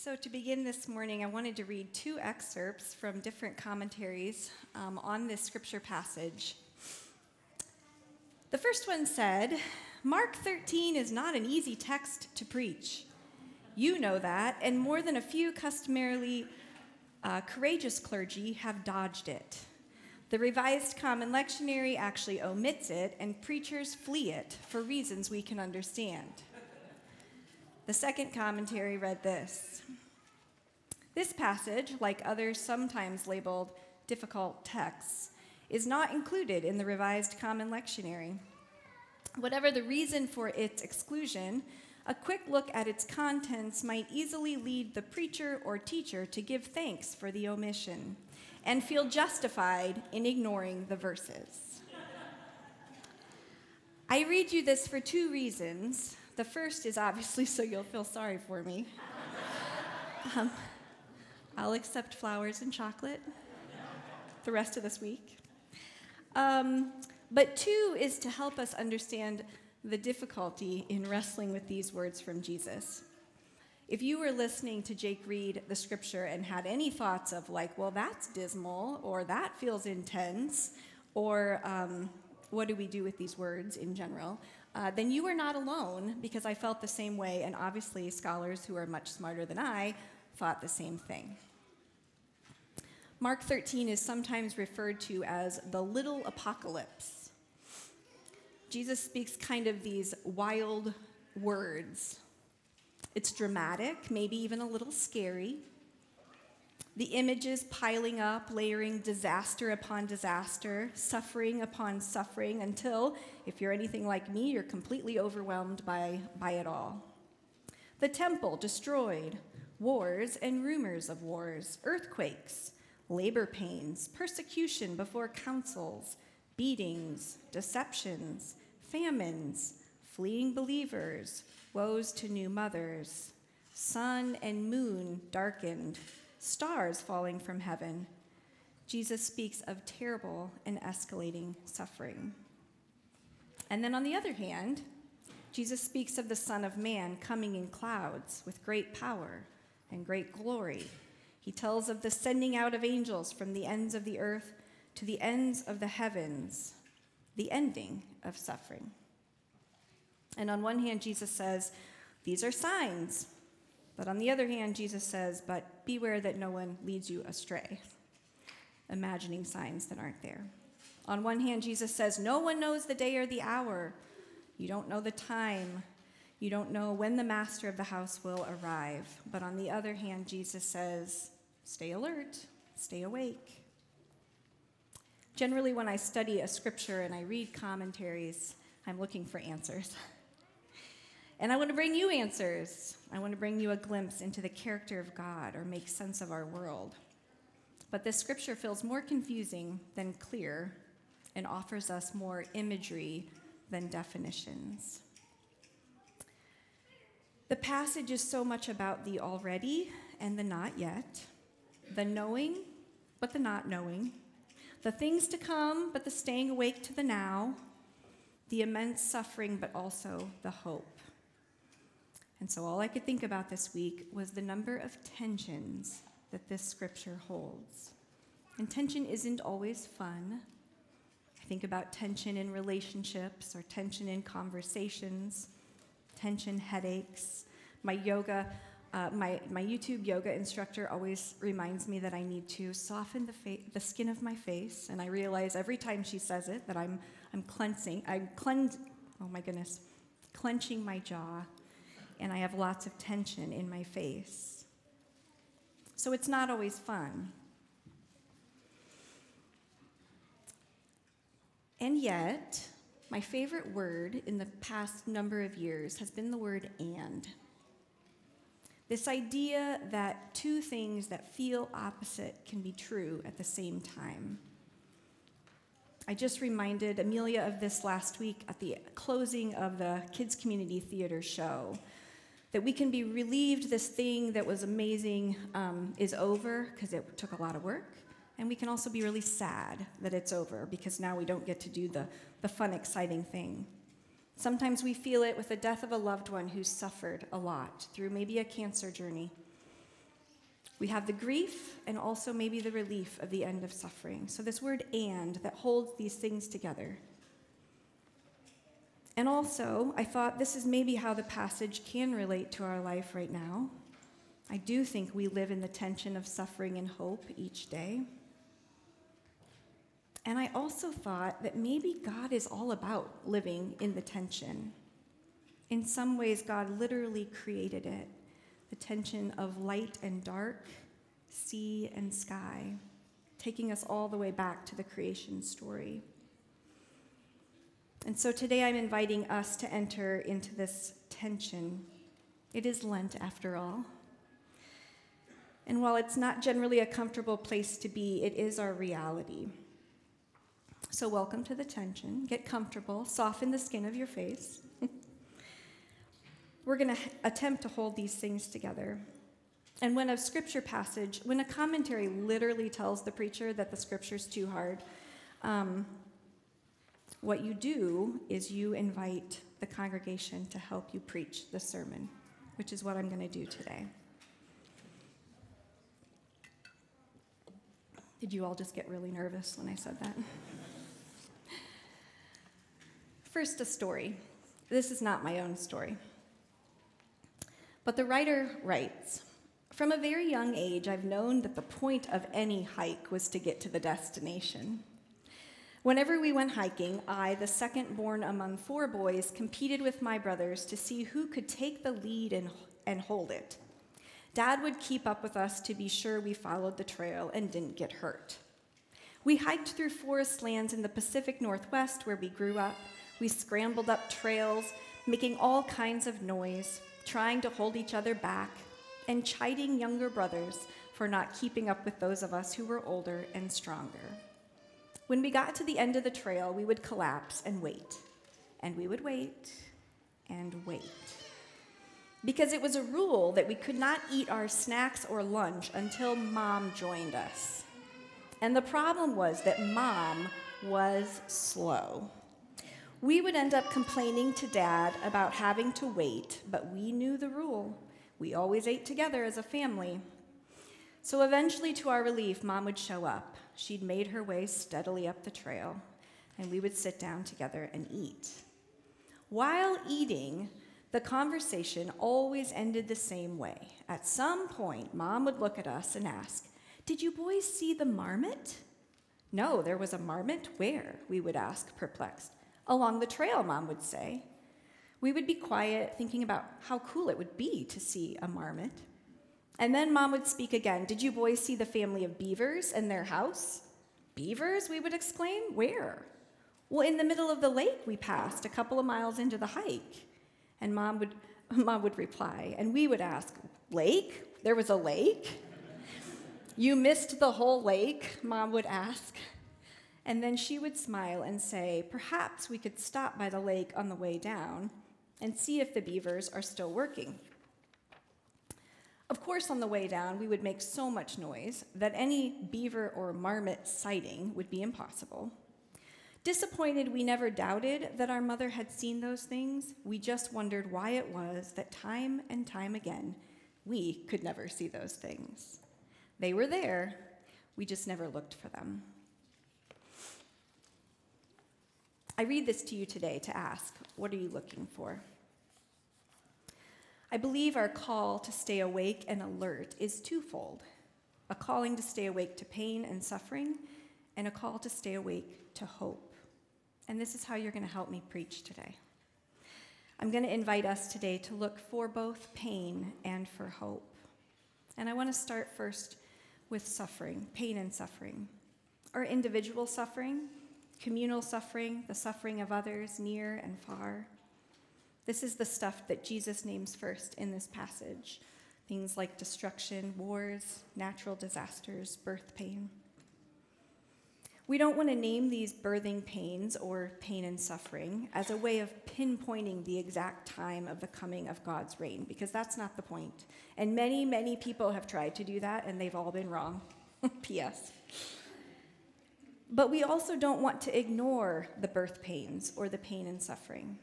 So to begin this morning, I wanted to read two excerpts from different commentaries on this scripture passage. The first one said, Mark 13 is not an easy text to preach. You know that, and more than a few customarily courageous clergy have dodged it. The Revised Common Lectionary actually omits it, and preachers flee it for reasons we can understand. The second commentary read this. This passage, like others sometimes labeled difficult texts, is not included in the Revised Common Lectionary. Whatever the reason for its exclusion, a quick look at its contents might easily lead the preacher or teacher to give thanks for the omission and feel justified in ignoring the verses. I read you this for two reasons. The first is obviously so you'll feel sorry for me. I'll accept flowers and chocolate the rest of this week. But two is to help us understand the difficulty in wrestling with these words from Jesus. If you were listening to Jake read the scripture and had any thoughts of like, well, that's dismal, or that feels intense, or what do we do with these words in general, then you are not alone, because I felt the same way, and obviously scholars who are much smarter than I thought the same thing. Mark 13 is sometimes referred to as the little apocalypse. Jesus speaks kind of these wild words. It's dramatic, maybe even a little scary. The images piling up, layering disaster upon disaster, suffering upon suffering, until, if you're anything like me, you're completely overwhelmed by it all. The temple destroyed, wars and rumors of wars, earthquakes, labor pains, persecution before councils, beatings, deceptions, famines, fleeing believers, woes to new mothers, sun and moon darkened, stars falling from heaven. Jesus speaks of terrible and escalating suffering. And then on the other hand, Jesus speaks of the Son of Man coming in clouds with great power and great glory. He tells of the sending out of angels from the ends of the earth to the ends of the heavens, the ending of suffering. And on one hand, Jesus says, these are signs. But on the other hand, Jesus says, but beware that no one leads you astray, imagining signs that aren't there. On one hand, Jesus says, no one knows the day or the hour. You don't know the time. You don't know when the master of the house will arrive. But on the other hand, Jesus says, stay alert, stay awake. Generally, when I study a scripture and I read commentaries, I'm looking for answers. And I want to bring you answers. I want to bring you a glimpse into the character of God or make sense of our world. But this scripture feels more confusing than clear and offers us more imagery than definitions. The passage is so much about the already and the not yet, the knowing but the not knowing, the things to come but the staying awake to the now, the immense suffering but also the hope. And so all I could think about this week was the number of tensions that this scripture holds. And tension isn't always fun. I think about tension in relationships or tension in conversations, tension headaches. My YouTube yoga instructor always reminds me that I need to soften the skin of my face, and I realize every time she says it that I'm clenching my jaw, and I have lots of tension in my face. So it's not always fun. And yet, my favorite word in the past number of years has been the word and. This idea that two things that feel opposite can be true at the same time. I just reminded Amelia of this last week at the closing of the Kids Community Theater show, that we can be relieved this thing that was amazing is over because it took a lot of work, and we can also be really sad that it's over because now we don't get to do the fun, exciting thing. Sometimes we feel it with the death of a loved one who's suffered a lot through maybe a cancer journey. We have the grief and also maybe the relief of the end of suffering. So this word "and" that holds these things together. And also, I thought this is maybe how the passage can relate to our life right now. I do think we live in the tension of suffering and hope each day. And I also thought that maybe God is all about living in the tension. In some ways, God literally created it, the tension of light and dark, sea and sky, taking us all the way back to the creation story. And so today I'm inviting us to enter into this tension. It is Lent, after all. And while it's not generally a comfortable place to be, it is our reality. So welcome to the tension. Get comfortable. Soften the skin of your face. We're going to attempt to hold these things together. And when a commentary literally tells the preacher that the scripture's too hard, what you do is you invite the congregation to help you preach the sermon, which is what I'm going to do today. Did you all just get really nervous when I said that? First, a story. This is not my own story. But the writer writes, "From a very young age, I've known that the point of any hike was to get to the destination. Whenever we went hiking, I, the second born among 4 boys, competed with my brothers to see who could take the lead and hold it. Dad would keep up with us to be sure we followed the trail and didn't get hurt. We hiked through forest lands in the Pacific Northwest where we grew up. We scrambled up trails, making all kinds of noise, trying to hold each other back, and chiding younger brothers for not keeping up with those of us who were older and stronger. When we got to the end of the trail, we would collapse and wait. And we would wait and wait. Because it was a rule that we could not eat our snacks or lunch until Mom joined us. And the problem was that Mom was slow. We would end up complaining to Dad about having to wait, but we knew the rule. We always ate together as a family. So eventually, to our relief, Mom would show up. She'd made her way steadily up the trail, and we would sit down together and eat. While eating, the conversation always ended the same way. At some point, Mom would look at us and ask, 'Did you boys see the marmot?' 'No, there was a marmot? Where?' we would ask, perplexed. 'Along the trail,' Mom would say. We would be quiet, thinking about how cool it would be to see a marmot. And then Mom would speak again. 'Did you boys see the family of beavers and their house?' 'Beavers?' we would exclaim. 'Where?' 'Well, in the middle of the lake we passed, a couple of miles into the hike.' And Mom would reply, and we would ask, 'Lake? There was a lake?' 'You missed the whole lake?' Mom would ask. And then she would smile and say, 'Perhaps we could stop by the lake on the way down and see if the beavers are still working.' Of course, on the way down, we would make so much noise that any beaver or marmot sighting would be impossible. Disappointed, we never doubted that our mother had seen those things. We just wondered why it was that time and time again, we could never see those things. They were there, we just never looked for them. I read this to you today to ask, what are you looking for? I believe our call to stay awake and alert is twofold: a calling to stay awake to pain and suffering, and a call to stay awake to hope. And this is how you're going to help me preach today. I'm going to invite us today to look for both pain and for hope. And I want to start first with suffering, pain and suffering. Our individual suffering, communal suffering, the suffering of others near and far. This is the stuff that Jesus names first in this passage. Things like destruction, wars, natural disasters, birth pain. We don't want to name these birthing pains or pain and suffering as a way of pinpointing the exact time of the coming of God's reign, because that's not the point. And many, many people have tried to do that, and they've all been wrong. P.S. But we also don't want to ignore the birth pains or the pain and suffering.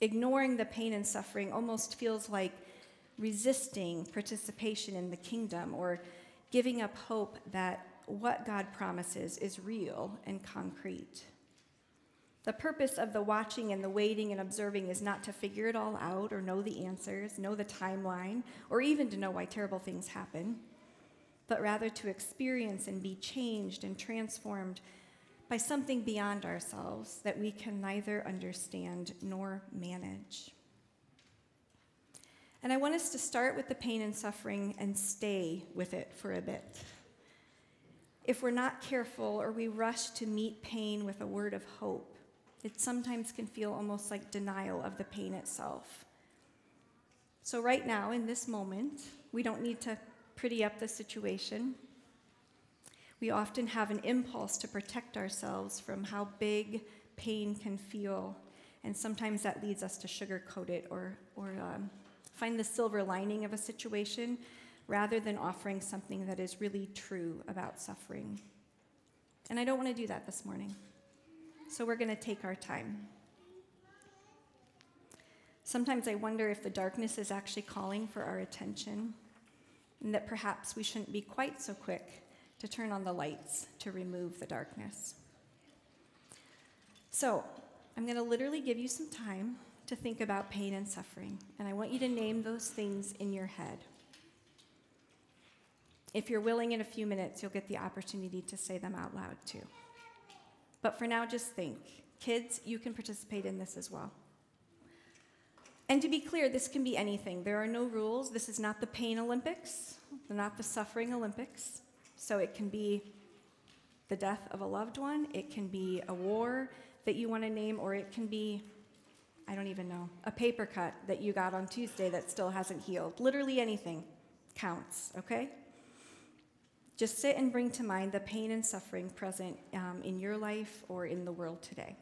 Ignoring the pain and suffering almost feels like resisting participation in the kingdom or giving up hope that what God promises is real and concrete. The purpose of the watching and the waiting and observing is not to figure it all out or know the answers, know the timeline, or even to know why terrible things happen, but rather to experience and be changed and transformed by something beyond ourselves that we can neither understand nor manage. And I want us to start with the pain and suffering and stay with it for a bit. If we're not careful or we rush to meet pain with a word of hope, it sometimes can feel almost like denial of the pain itself. So right now, in this moment, we don't need to pretty up the situation. We often have an impulse to protect ourselves from how big pain can feel, and sometimes that leads us to sugarcoat it or find the silver lining of a situation rather than offering something that is really true about suffering. And I don't want to do that this morning. So we're going to take our time. Sometimes I wonder if the darkness is actually calling for our attention, and that perhaps we shouldn't be quite so quick to turn on the lights to remove the darkness. So I'm going to literally give you some time to think about pain and suffering, and I want you to name those things in your head. If you're willing, in a few minutes, you'll get the opportunity to say them out loud too. But for now, just think. Kids, you can participate in this as well. And to be clear, this can be anything. There are no rules. This is not the pain Olympics, not the suffering Olympics. So it can be the death of a loved one. It can be a war that you want to name, or it can be, I don't even know, a paper cut that you got on Tuesday that still hasn't healed. Literally anything counts, okay? Just sit and bring to mind the pain and suffering present in your life or in the world today.